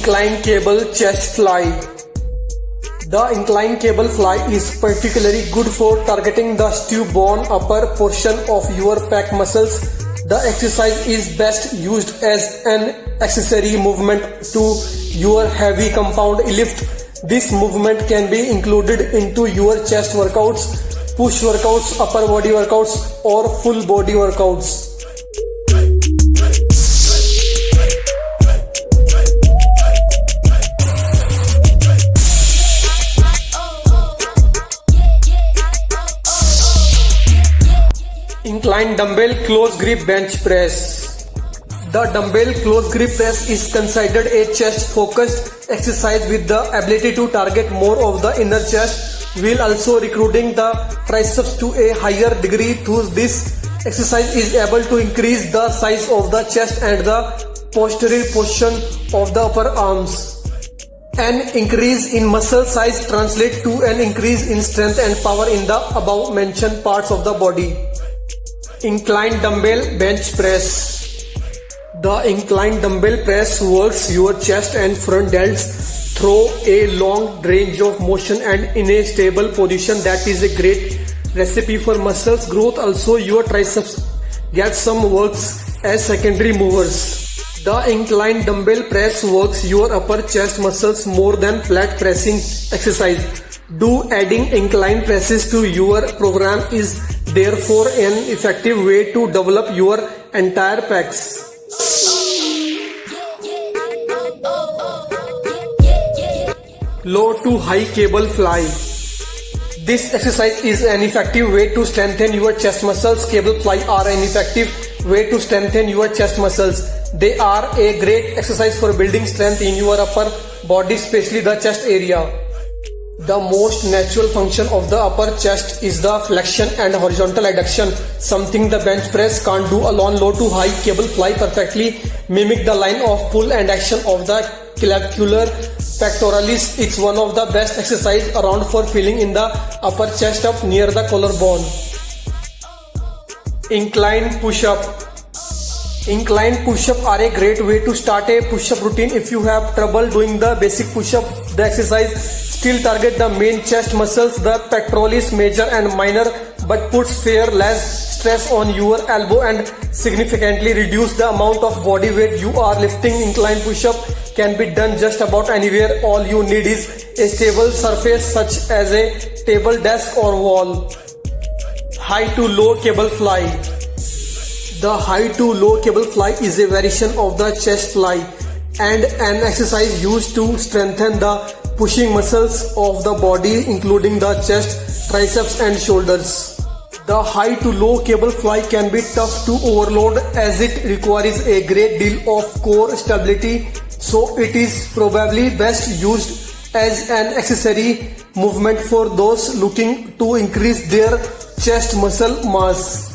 Inclined cable chest fly. The inclined cable fly is particularly good for targeting the stew-bone upper portion of your pec muscles. The exercise is best used as an accessory movement to your heavy compound lift. This movement can be included into your chest workouts, push workouts, upper body workouts, or full body workouts. Inclined dumbbell close grip bench press. The dumbbell close grip press is considered a chest focused exercise with the ability to target more of the inner chest while also recruiting the triceps to a higher degree. Through this exercise is able to increase the size of the chest and the posterior portion of the upper arms. An increase in muscle size translates to an increase in strength and power in the above mentioned parts of the body. Inclined dumbbell bench press. The inclined dumbbell press works your chest and front delts through a long range of motion and in a stable position. That is a great recipe for muscles growth. Also, your triceps get some works as secondary movers. The inclined dumbbell press works your upper chest muscles more than flat pressing exercise. Adding inclined presses to your program is therefore an effective way to develop your entire pecs. Low to high cable fly. This exercise is an effective way to strengthen your chest muscles. Cable fly are an effective way to strengthen your chest muscles. They are a great exercise for building strength in your upper body, especially the chest area. The most natural function of the upper chest is the flexion and horizontal adduction, something the bench press can't do alone. Low to high cable fly perfectly mimic the line of pull and action of the clavicular pectoralis. It's one of the best exercise around for feeling in the upper chest up near the collarbone. Incline push-up. Incline push-up are a great way to start a push-up routine. If you have trouble doing the basic push-up, the exercise still target the main chest muscles, the pectoralis major and minor, but puts far less stress on your elbow and significantly reduce the amount of body weight you are lifting. Incline push-up can be done just about anywhere. All you need is a stable surface such as a table, desk or wall. High to low cable fly. The high to low cable fly is a variation of the chest fly and an exercise used to strengthen the pushing muscles of the body, including the chest, triceps and shoulders. The high to low cable fly can be tough to overload as it requires a great deal of core stability, so it is probably best used as an accessory movement for those looking to increase their chest muscle mass.